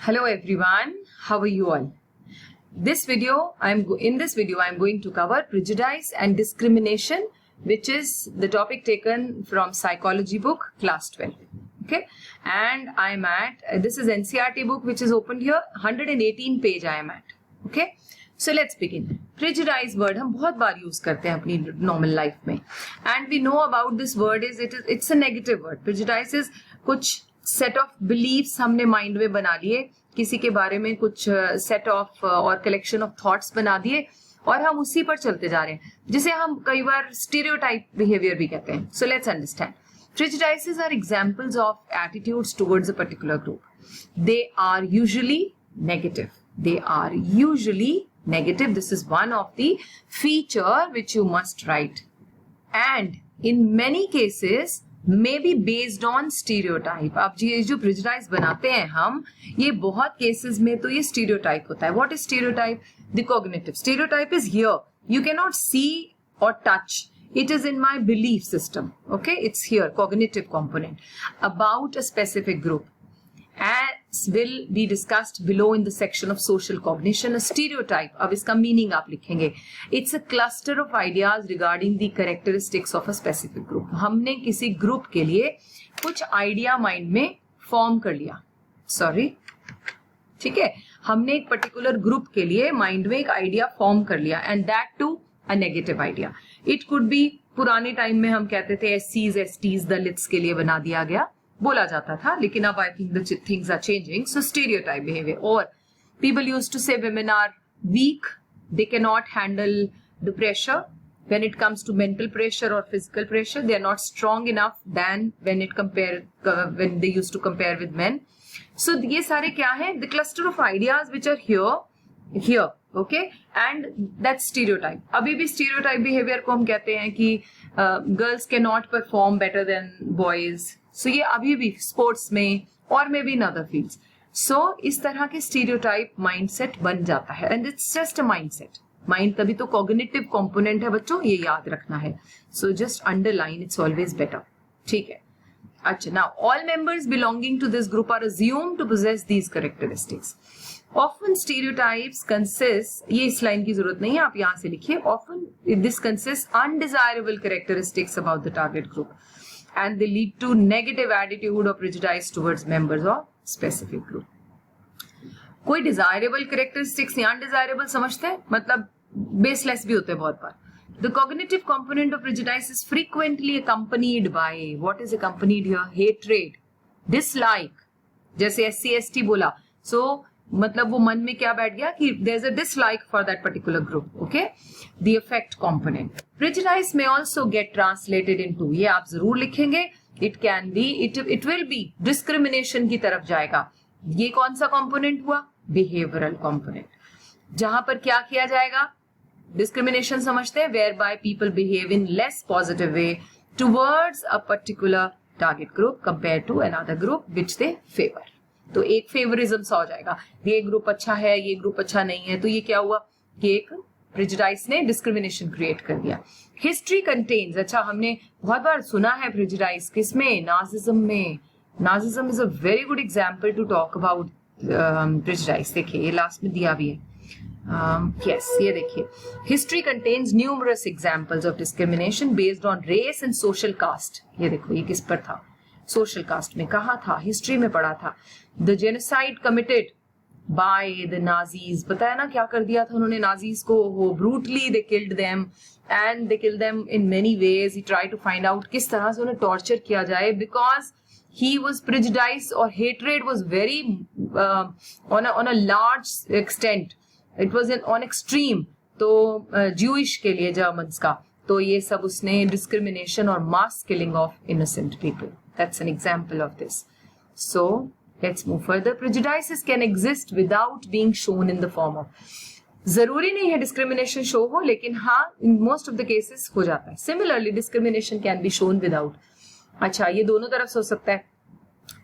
Hello everyone, how are you all? In this video I'm going to cover prejudice and discrimination, which is the topic taken from psychology book class 12. Okay, and I'm at this is NCERT book which is opened here, 118 page I am at. Okay, so let's begin. Prejudice word हम बहुत बार use करते हैं अपनी normal life में, and we know about this word is it's a negative word. Prejudice is कुछ set of beliefs हमने mind में बना लिए, किसी के बारे में कुछ सेट ऑफ और कलेक्शन ऑफ थॉट्स बना दिए और हम उसी पर चलते जा रहे हैं, जिसे हम कई बार स्टीरियोटाइप बिहेवियर भी कहते हैं. So let's understand. Prejudices are examples of attitudes towards a particular group. They are usually negative. This is one of the feature which you must write. And in many cases may be based on stereotype. अब ये जो prejudice बनाते हैं हम, ये बहुत cases में तो ये stereotype होता है. What is stereotype? The cognitive. Stereotype is here. You cannot see or touch. It is in my belief system. Okay, it's here, cognitive component about a specific group. As will be discussed below in the section of social cognition. A stereotype, अब इसका meaning आप लिखेंगे. It's a cluster of ideas regarding the characteristics of a specific group. हमने किसी group के लिए कुछ idea mind में form कर लिया. ठीक है, हमने एक particular group के लिए mind में एक idea form कर लिया, and that too a negative idea. It could be पुराने टाइम में हम कहते थे SCs, STs, दलित्स के लिए बना दिया गया, बोला जाता था, लेकिन अब I think the things are changing. So stereotype behavior. Or people used to say women are weak, they cannot handle the pressure. When it comes to mental pressure or physical pressure, they are not strong enough than when they used to compare with men. So ये सारे क्या है? The cluster of ideas which are here. Okay, and that's stereotype. अभी भी stereotype behavior को हम कहते हैं कि girls cannot perform better than boys. So ये अभी भी sports में और maybe in other fields. So इस तरह के stereotype mindset बन जाता है, and it's just a mindset. Mind तभी तो cognitive component है बच्चों, ये याद रखना है. So just underline, it's always better. ठीक है. अच्छा, now all members belonging to this group are assumed to possess these characteristics. Often stereotypes consist, ये इस लाइन की जरूरत नहीं है, आप यहां से लिखिए. Often this consists undesirable characteristics about the target group, and they lead to negative attitude or prejudice towards members of specific group. कोई desirable characteristics या undesirable समझते हैं, मतलब baseless भी होते हैं बहुत बार. The cognitive component of prejudice is frequently accompanied by, what is accompanied here? Hatred, dislike. जैसे SC/ST बोला, so मतलब वो मन में क्या बैठ गया कि there's a dislike for that particular group. Okay, the affect component. Prejudice may also get translated into, ये आप जरूर लिखेंगे, it can be, it will be discrimination की तरफ जाएगा. ये कौन सा component हुआ? Behavioral component. जहां पर क्या किया जाएगा? Discrimination समझते हैं, whereby people behave in less positive way towards a particular target group compared to another group which they favor. तो एक फेवरिज्म सा हो जाएगा, ये ग्रुप अच्छा है, ये ग्रुप अच्छा नहीं है, तो ये क्या हुआ कि एक प्रेजुडाइस ने डिस्क्रिमिनेशन क्रिएट कर दिया. हिस्ट्री कंटेन्स, अच्छा हमने बहुत बार सुना है प्रेजुडाइस किसमें? नाजिज्म में. Nazism is a very good example to talk about prejudice. देखिए ये लास्ट में दिया भी है. Yes, ये देखिए, history contains numerous examples of discrimination based on race and social caste. ये देखो ये किस पर था? सोशल कास्ट में. कहा था? हिस्ट्री में पढ़ा था. The genocide committed by the Nazis, पता है ना क्या कर दिया था उन्होंने नाजीज को? वो brutally they killed them, and they killed them in many ways. He try to find out किस तरह से उन्हें टॉर्चर किया जाए, because he was prejudiced or hatred was very on a large extent. It was on extreme. तो Jewish के लिए Germans का, तो ये सब उसने discrimination और mass killing of innocent people. That's an example of this. So let's move further. Prejudices can exist without being shown in the form of. जरूरी नहीं है discrimination show हो, लेकिन हाँ in most of the cases हो जाता है. Similarly, discrimination can be shown without. अच्छा, ये दोनों तरफ से हो सकता है.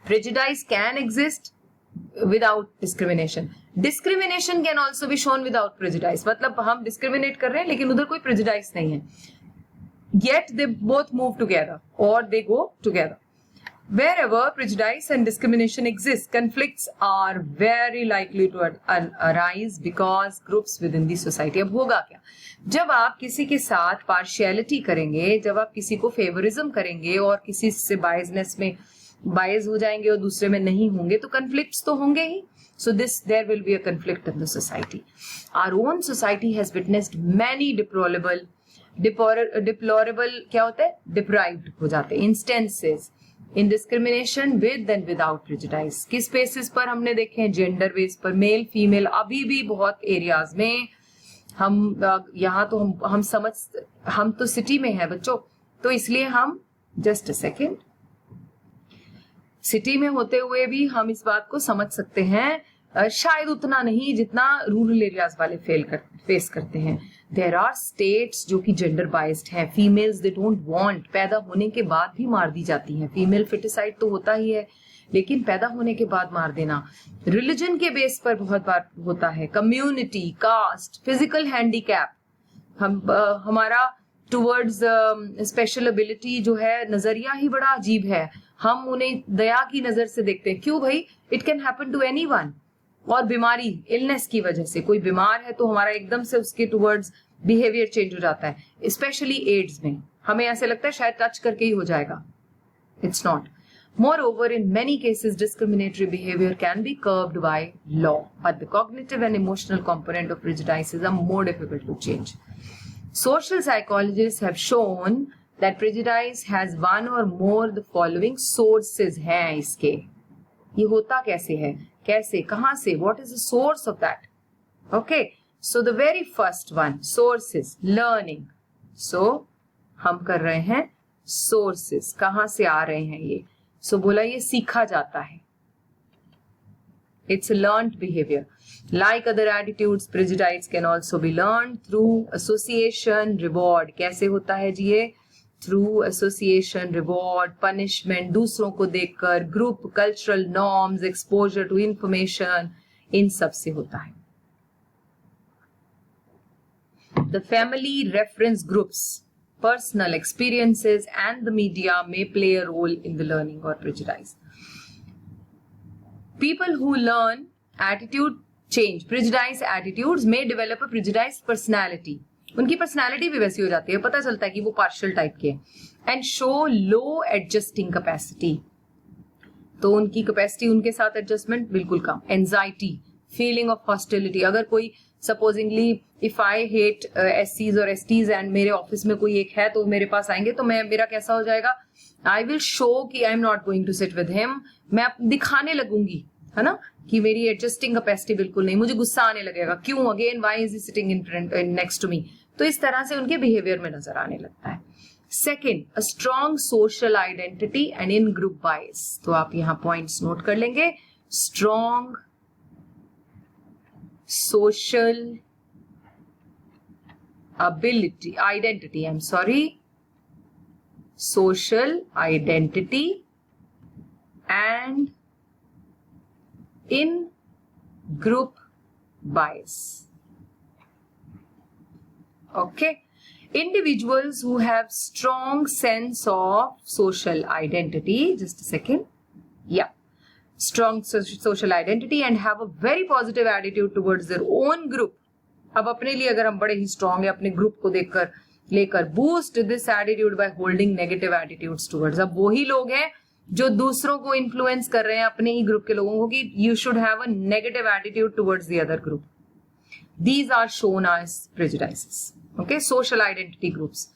Prejudice can exist without discrimination. Discrimination can also be shown without prejudice. मतलब हम discriminate कर रहे हैं लेकिन उधर कोई prejudice नहीं है. Yet they both move together or they go together. Wherever prejudice and discrimination exist, conflicts are very likely to arise because groups within the society. अब होगा क्या? जब आप किसी के साथ पार्शियलिटी करेंगे, जब आप किसी को फेवरिज्म करेंगे और किसी से बायसनेस में बायस हो जाएंगे और दूसरे में नहीं होंगे, तो कन्फ्लिक्ट्स तो होंगे ही. So there will be a conflict in the society. Our own society has witnessed many deplorable क्या होता है, deprived हो जाते हैं instances in discrimination with and without prejudice. किस बेसिस पर हमने देखे हैं? जेंडर बेस पर, मेल फीमेल. अभी भी बहुत एरियाज में हम यहाँ तो हम तो सिटी में है बच्चों, तो इसलिए हम जस्ट अ सेकेंड, सिटी में होते हुए भी हम इस बात को समझ सकते हैं, शायद उतना नहीं जितना रूरल एरियाज वाले फेस करते हैं. देयर आर स्टेट्स जो कि जेंडर बाइस्ड हैं. फीमेल्स दे डोंट वांट, पैदा होने के बाद भी मार दी जाती हैं. फीमेल फिटिसाइड तो होता ही है, लेकिन पैदा होने के बाद मार देना. रिलीजन के बेस पर बहुत बार होता है. कम्युनिटी, कास्ट, फिजिकल हैंडीकैप, हमारा टुवर्ड्स स्पेशल एबिलिटी जो है, नजरिया ही बड़ा अजीब है. हम उन्हें दया की नजर से देखते हैं. क्यों भाई? It can happen to anyone. और बीमारी, इलनेस की वजह से कोई बीमार है तो हमारा एकदम से उसके टुवर्ड्स बिहेवियर चेंज हो जाता है. स्पेशली एड्स में हमें ऐसे लगता है शायद टच करके ही हो जाएगा. It's not. Moreover, in many cases, discriminatory behavior can be curbed by law, but the cognitive and emotional component of prejudices are more difficult to change. Social psychologists have shown that prejudice has one or more the following sources हैं इसके. ये होता कैसे है, कैसे, कहाँ से, what is the source of that? Okay, so the very first one, sources, learning. So हम कर रहे हैं sources, कहाँ से आ रहे हैं ये. So बोला ये सीखा जाता है. It's a learned behavior. Like other attitudes, prejudice can also be learned through association, reward. कैसे होता है जी ये? Through association, reward, punishment, दूसरों को देखकर, group, cultural norms, exposure to information, इन सब से होता है. The family reference groups, personal experiences and the media may play a role in the learning or prejudice. People who learn attitude change, prejudice attitudes may develop a prejudiced personality. उनकी personality भी वैसी हो जाती है, पता चलता है कि वो पार्शियल टाइप के हैं. And show low adjusting capacity, तो उनकी कैपेसिटी, उनके साथ एडजस्टमेंट बिल्कुल कम. Anxiety, feeling of hostility. अगर कोई सपोजिंगली इफ आई हेट एससीज और एसटीज एंड मेरे ऑफिस में कोई एक है तो मेरे पास आएंगे, तो मेरा कैसा हो जाएगा? आई विल शो कि I am not going to sit with him. मैं दिखाने लगूंगी, है ना, कि मेरी एडजस्टिंग कैपेसिटी बिल्कुल नहीं. मुझे गुस्सा आने लगेगा, क्यों, again why is he sitting in front next to me. तो इस तरह से उनके बिहेवियर में नजर आने लगता है. Second, a strong social identity and in group bias. तो आप यहां पॉइंट्स नोट कर लेंगे. Strong social ability, identity, I'm sorry, social identity and in group bias. Okay, individuals who have strong sense of social identity, just a second, yeah, strong social identity and have a very positive attitude towards their own group. अब अपने लिए अगर हम बड़े ही strong है, अपने group को देखकर लेकर, boost this attitude by holding negative attitudes towards. अब वही लोग हैं जो दूसरों को इन्फ्लुएंस कर रहे हैं, अपने ही ग्रुप के लोगों को, कि you should have a negative attitude towards the other group. These are shown as prejudices. Okay, social identity groups.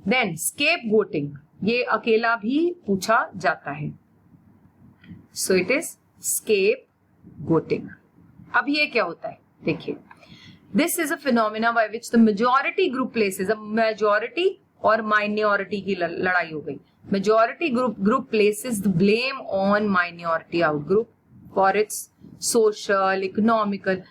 Then scapegoating, ये अकेला भी पूछा जाता है. So it is scapegoating. अब ये क्या होता है देखिए. This is a phenomena by which the majority group places, अब majority और minority की लड़ाई हो गई. Majority group places the blame on minority outgroup for its social, economical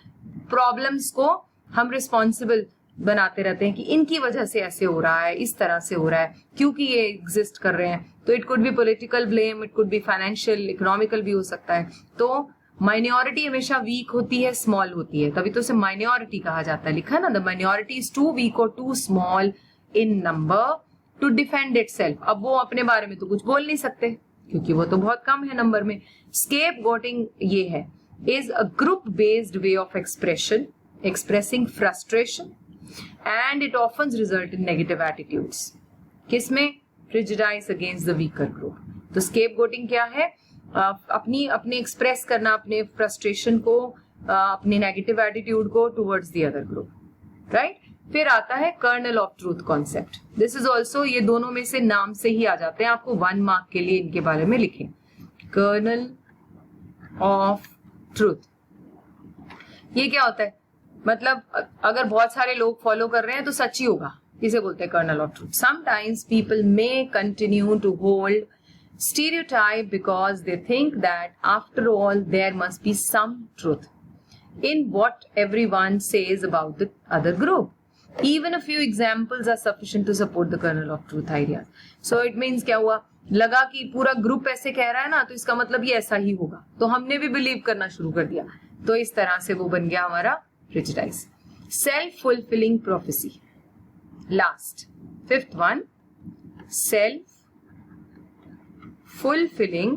problems को हम responsible बनाते रहते हैं कि इनकी वजह से ऐसे हो रहा है, इस तरह से हो रहा है, क्योंकि ये एग्जिस्ट कर रहे हैं. तो it could be political blame, it could be financial, economical भी हो सकता है. तो माइनॉरिटी हमेशा वीक होती है, स्मॉल होती है, तभी तो उसे माइनॉरिटी कहा जाता है. लिखा है ना, the minority is too weak और too small in number to defend itself. अब वो अपने बारे में तो कुछ बोल नहीं सकते, क्योंकि वो तो बहुत कम है नंबर में. स्केपगोटिंग ये है, is a group based way of expressing frustration and it often result in negative attitudes. किसमें? Prejudice against the weaker group. तो scapegoating क्या है? अपने एक्सप्रेस करना अपने फ्रस्ट्रेशन को, अपने नेगेटिव एटीट्यूड को towards the other group, right. फिर आता है kernel of truth concept. This is also, ये दोनों में से नाम से ही आ जाते हैं, आपको 1 मार्क के लिए इनके बारे में लिखें. कर्नल ऑफ ट्रूथ, ये क्या होता है? मतलब अगर बहुत सारे लोग फॉलो कर रहे हैं तो सच ही होगा, इसे बोलते हैं kernel of truth. Sometimes people may continue to hold stereotype because they think that after all there must be some truth in what everyone says about the other group. Even a few examples are sufficient to support the kernel of truth ideas. So it means क्या हुआ, लगा कि पूरा group ऐसे कह रहा है ना, तो इसका मतलब ये ऐसा ही होगा, तो हमने भी बिलीव करना शुरू कर दिया. तो इस तरह से वो बन गया हमारा prejudice. Self fulfilling prophecy. Last 5th one, self fulfilling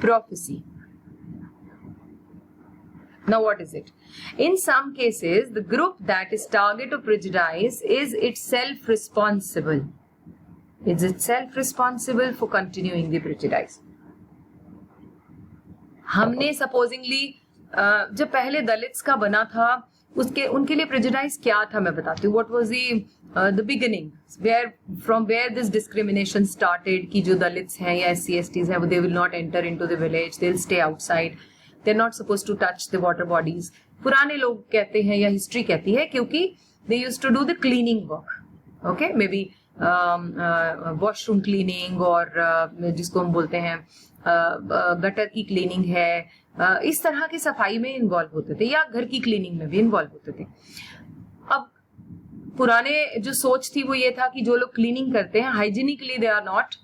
prophecy. Now what is it? In some cases, the group that is target of prejudice is itself responsible. Is itself responsible for continuing the prejudice. हमने supposedly जब पहले Dalits का बना था, उनके लिए prejudice क्या था मैं बताती हूँ. What was the beginning, from where this discrimination started कि जो दलित्स हैं या SC/STs हैं, they will not enter into the village, they will stay outside, they are not supposed to touch the water bodies. पुराने लोग कहते हैं या हिस्ट्री कहती है, क्योंकि they used to do the cleaning work. Okay, maybe washroom cleaning, और जिसको हम बोलते हैं गटर की क्लीनिंग है, इस तरह की सफाई में इन्वॉल्व होते थे, या घर की क्लीनिंग में भी इन्वॉल्व होते थे. अब पुराने जो सोच थी वो ये था कि जो लोग क्लीनिंग करते हैं hygienically they are not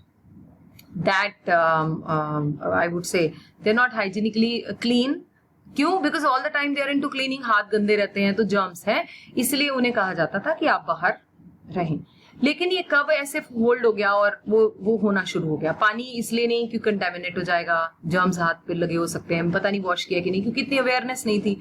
that, I would say they are not hygienically clean. क्यों? Because all the time they are into cleaning, हाथ गंदे रहते हैं तो जर्म्स हैं, इसलिए उन्हें कहा जाता था कि आप बाहर रहें. लेकिन ये कब ऐसे होल्ड हो गया और वो होना शुरू हो गया? पानी इसलिए नहीं क्योंकि कंटेमिनेट हो जाएगा, जर्म्स हाथ पे लगे हो सकते हैं, पता नहीं वॉश किया कि नहीं, क्योंकि इतनी अवेयरनेस नहीं थी.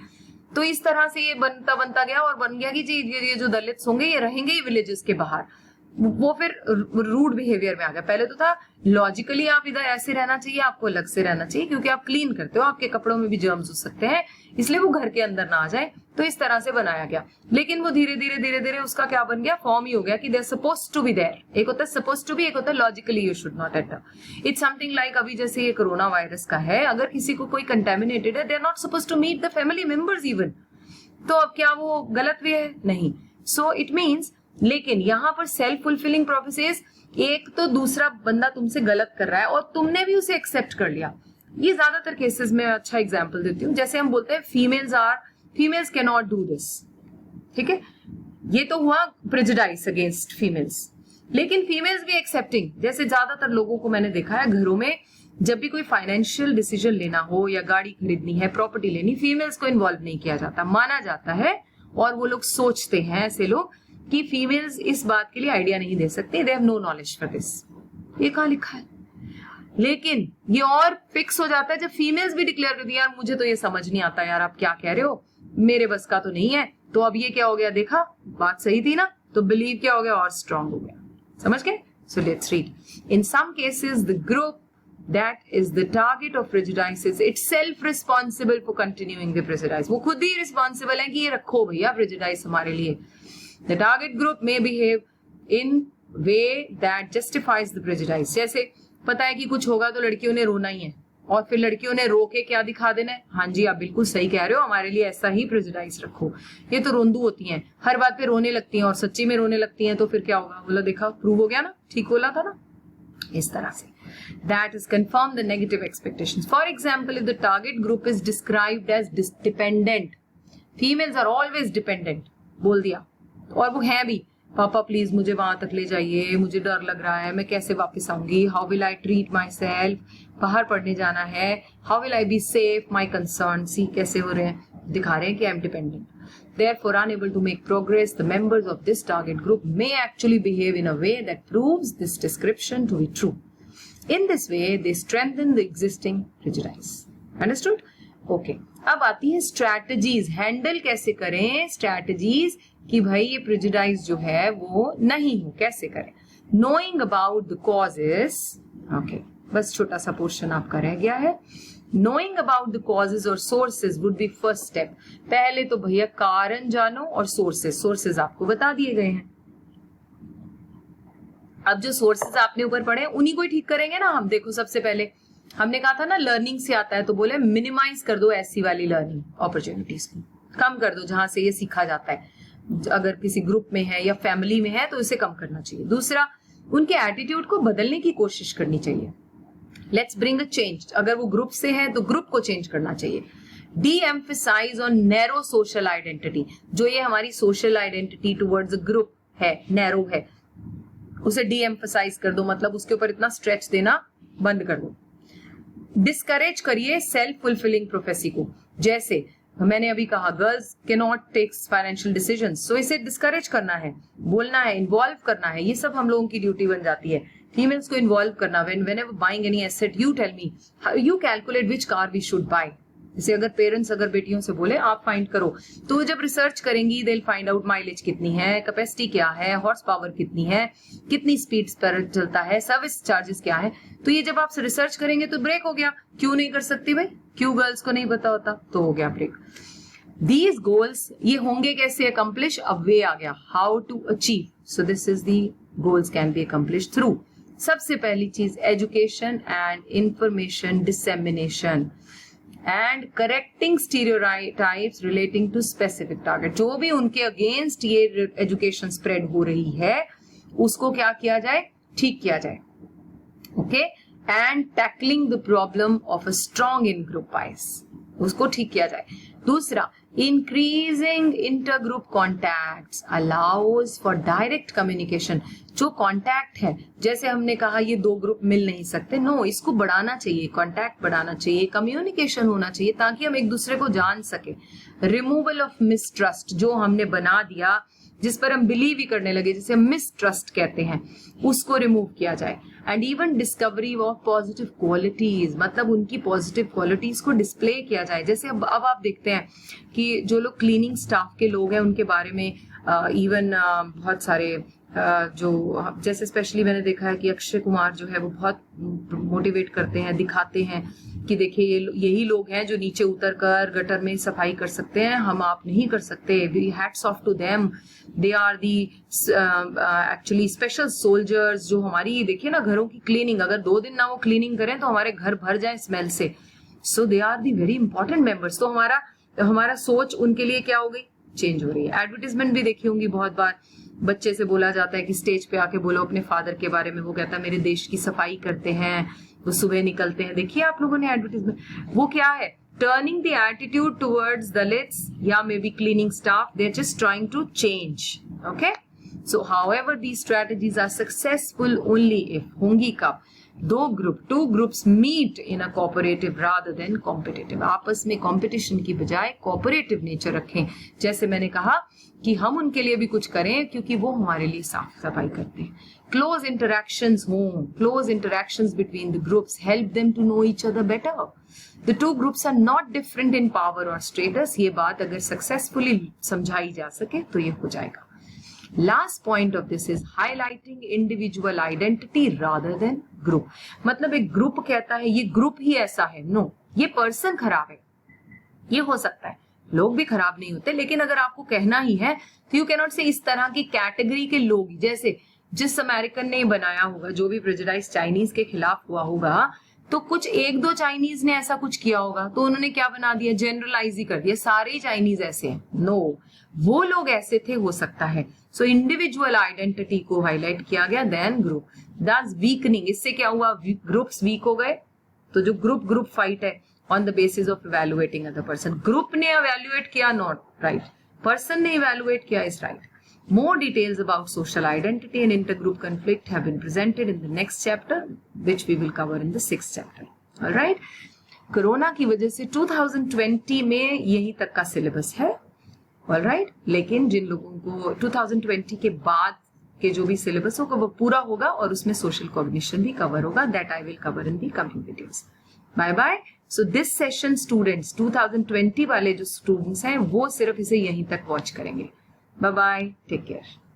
तो इस तरह से ये बनता गया और बन गया कि जी ये जो दलित होंगे ये रहेंगे ही विलेजेस के बाहर. वो फिर रूड बिहेवियर में आ गया. पहले तो था लॉजिकली आप इधर ऐसे रहना चाहिए, आपको अलग से रहना चाहिए, क्योंकि आप क्लीन करते हो, आपके कपड़ों में भी जर्म्स हो सकते हैं, इसलिए वो घर के अंदर ना आ जाए. तो इस तरह से बनाया गया. लेकिन वो धीरे धीरे उसका क्या बन गया, फॉर्म ही हो गया कि they are supposed to be there. एक होता है सपोज्ड टू बी, एक होता है logically you should not enter. It's something like अभी जैसे ये कोरोना वायरस का है, अगर किसी को कोई कंटेमिनेटेड है, they are not supposed to meet the family members even. तो अब क्या वो गलत भी है? नहीं. सो इट मीन्स, लेकिन यहां पर सेल्फ फुलफिलिंग प्रोफेसीज, एक तो दूसरा बंदा तुमसे गलत कर रहा है और तुमने भी उसे एक्सेप्ट कर लिया. ये ज्यादातर केसेस में अच्छा एग्जांपल देती हूँ. जैसे हम बोलते हैं females can not do this, ठीक है, ये तो हुआ प्रेजुडाइस अगेंस्ट फीमेल्स. लेकिन फीमेल्स भी एक्सेप्टिंग, जैसे ज्यादातर लोगों को मैंने देखा है घरों में जब भी कोई फाइनेंशियल डिसीजन लेना हो या गाड़ी खरीदनी है, प्रॉपर्टी लेनी, फीमेल्स को इन्वॉल्व नहीं किया जाता, माना जाता है. और वो लोग सोचते हैं, ऐसे लोग, कि फीमेल्स इस बात के लिए आइडिया नहीं दे सकते, they have no knowledge for this. ये कहाँ लिखा है? लेकिन ये और फिक्स हो जाता है जब फीमेल्स भी डिक्लेयर करती है, यार मुझे तो ये समझ नहीं आता, यार आप क्या कह रहे हो, मेरे बस का तो नहीं है. तो अब ये क्या हो गया, देखा बात सही थी ना, तो बिलीव क्या हो गया, और स्ट्रांग हो गया. समझ गए? So let's read. In some cases the group that is the target of prejudice is itself responsible for continuing the prejudice. वो खुद ही responsible है कि ये रखो भैया prejudice हमारे लिए. The target group may behave in way that justifies the prejudice. जैसे पता है कि कुछ होगा तो लड़कियों ने रोना ही है, और फिर लड़कियों ने रो के क्या दिखा देना है, हाँ जी आप बिल्कुल सही कह रहे हो, हमारे लिए ऐसा ही prejudice रखो. ये तो रोंदू होती हैं, हर बात पे रोने लगती हैं, और सच्ची में रोने लगती हैं, तो फिर क्या होगा, बोला देखा प्रूव हो गया ना, ठीक बोला था ना. इस तरह से that is confirm the negative expectations. For example, if the target group is described as dependent, females are always dependent, बोल दिया, और वो हैं भी, पापा प्लीज मुझे वहां तक ले जाइए, मुझे डर लग रहा है, मैं कैसे वापस आऊंगी, how will I treat myself, बाहर पढ़ने जाना है, how will I be safe, my concern. See कैसे हो रहे हैं, दिखा रहे हैं कि I am dependent. Therefore, unable to make progress, the members of this target group may actually behave in a way that proves this description to be true. In this way, they strengthen the existing prejudice. Understood? Okay. अब आती है strategies. Handle कैसे करें strategies कि भाई ये prejudice जो है वो नहीं हो, कैसे करें? Knowing about the causes. Okay. बस छोटा सा पोर्शन आपका रह गया है. Knowing about the causes or sources would be first step. पहले तो भैया कारण जानो और sources आपको बता दिए गए हैं. अब जो सोर्सेज आपने ऊपर पढ़े उन्हीं को ही ठीक करेंगे ना हम. देखो सबसे पहले हमने कहा था ना लर्निंग से आता है, तो बोले मिनिमाइज कर दो ऐसी वाली लर्निंग अपॉर्चुनिटीज को, कम कर दो जहां से ये सीखा जाता है. अगर किसी ग्रुप में है या फैमिली में है तो इसे कम करना चाहिए. दूसरा, उनके एटीट्यूड को बदलने की कोशिश करनी चाहिए. Let's bring a change. अगर वो ग्रुप से है तो ग्रुप को चेंज करना चाहिए. Deemphasize on narrow social identity. जो ये हमारी social identity towards a group है, नैरो है, उसे डी एम्फेसाइज कर दो. मतलब उसके ऊपर इतना स्ट्रेच देना बंद कर दो. डिस्करेज करिए सेल्फ फुलफिलिंग प्रोफेसी को. जैसे मैंने अभी कहा girls can not take financial decisions, so इसे डिस्करेज करना है, बोलना है, इन्वॉल्व करना है. ये सब हम लोगों की ड्यूटी बन जाती है. फीमेल्स को इन्वॉल्व करना. Whenever buying any asset you tell me, you calculate which car we should buy. जैसे अगर पेरेंट्स अगर बेटियों से बोले आप फाइंड करो, तो जब रिसर्च करेंगी they will find out mileage कितनी है, कैपेसिटी क्या है, हॉर्स पावर कितनी है, कितनी स्पीड पर चलता है, सर्विस चार्जेस क्या है. तो ये जब आप रिसर्च करेंगे तो ब्रेक हो गया. क्यों नहीं कर सकती भाई? क्यों गर्ल्स को नहीं पता होता? तो हो गया ब्रेक. दीज गोल्स ये होंगे कैसे अकम्प्लिश? अब वे आ गया how to achieve. So this is the goals can be accomplish through. सबसे पहली चीज education and information dissemination and correcting stereotypes relating to specific target. जो भी उनके अगेंस्ट ये एजुकेशन स्प्रेड हो रही है उसको क्या किया जाए? ठीक किया जाए. Okay. And tackling the problem of a strong in group bias, उसको ठीक किया जाए. दूसरा, increasing inter group contacts allows for direct communication. जो कॉन्टैक्ट है, जैसे हमने कहा ये दो ग्रुप मिल नहीं सकते, नो, इसको बढ़ाना चाहिए, कॉन्टैक्ट बढ़ाना चाहिए, कम्युनिकेशन होना चाहिए ताकि हम एक दूसरे को जान सके. रिमूवल ऑफ मिसट्रस्ट, जो हमने बना दिया जिस पर हम बिलीव ही करने लगे, जिसे हम मिसट्रस्ट कहते हैं, उसको रिमूव किया जाए. And even discovery of positive qualities, मतलब उनकी पॉजिटिव क्वालिटीज को डिस्प्ले किया जाए. जैसे अब आप देखते हैं कि जो लोग क्लीनिंग स्टाफ के लोग हैं उनके बारे में इवन बहुत सारे जो जैसे स्पेशली मैंने देखा है कि अक्षय कुमार जो है वो बहुत मोटिवेट करते हैं, दिखाते हैं कि देखिए यही लोग हैं जो नीचे उतर कर गटर में सफाई कर सकते हैं, हम आप नहीं कर सकते. We hats off to them, they are the actually special soldiers. जो हमारी देखिए ना घरों की क्लीनिंग, अगर 2 दिन ना वो क्लीनिंग करें तो हमारे घर भर जाए स्मेल से. So they are the very important members. तो हमारा सोच उनके लिए क्या हो गई? चेंज हो रही है. एडवर्टीजमेंट भी देखी होंगी बहुत बार, बच्चे से बोला जाता है कि स्टेज पे आके बोलो अपने फादर के बारे में. वो कहता है मेरे देश की सफाई करते हैं, वो सुबह निकलते हैं. देखिए आप लोगों ने एडवर्टीजमेंट, वो क्या है? Turning the attitude towards Dalits या maybe cleaning staff. They are just trying to change. Okay. So however these strategies are successful only if, होंगी कब? Two groups meet in a cooperative rather than competitive. आपस में competition की बजाय cooperative nature रखें. जैसे मैंने कहा कि हम उनके लिए भी कुछ करें क्योंकि वो हमारे लिए साफ सफाई करते हैं. क्लोज इंटरैक्शंस हों, close interactions between the groups help them to know each other better. The two groups are not different in power और स्टेटस. ये बात अगर सक्सेसफुली समझाई जा सके तो ये हो जाएगा. Last point of this is highlighting individual identity rather than group. मतलब एक ग्रुप कहता है ये ग्रुप ही ऐसा है, नो, ये पर्सन खराब है. ये हो सकता है लोग भी खराब नहीं होते, लेकिन अगर आपको कहना ही है तो यू कैनॉट से इस तरह की कैटेगरी के लोग, जैसे जिस अमेरिकन ने बनाया होगा, जो भी प्रेजुडाइज चाइनीज के खिलाफ हुआ होगा, तो कुछ 1-2 चाइनीज ने ऐसा कुछ किया होगा तो उन्होंने क्या बना दिया? जनरलाइज ही कर दिया, सारे ही चाइनीज ऐसे हैं. नो, वो लोग ऐसे थे, हो सकता है. सो इंडिविजुअल आइडेंटिटी को हाईलाइट किया गया, देन ग्रुप. दस वीकनिंग, इससे क्या हुआ? ग्रुप्स वीक हो गए. तो जो ग्रुप फाइट है on the basis of evaluating other person. Group ने इवैल्यूएट किया, नॉट राइट. पर्सन ने इवैल्यूएट किया, is right. More details about social identity and intergroup conflict have been presented in the next chapter, which we will cover in the 6th chapter. All right. Corona की वजह से 2020 में यही तक का syllabus है. All right. लेकिन जिन लोगों को 2020 के बाद के जो भी सिलेबस होगा वो पूरा होगा और उसमें सोशल कॉग्निशन भी कवर होगा. That I will cover in the coming videos. Bye bye. So this session students 2020 वाले जो स्टूडेंट्स हैं वो सिर्फ इसे यहीं तक वॉच करेंगे. Bye bye. Take care.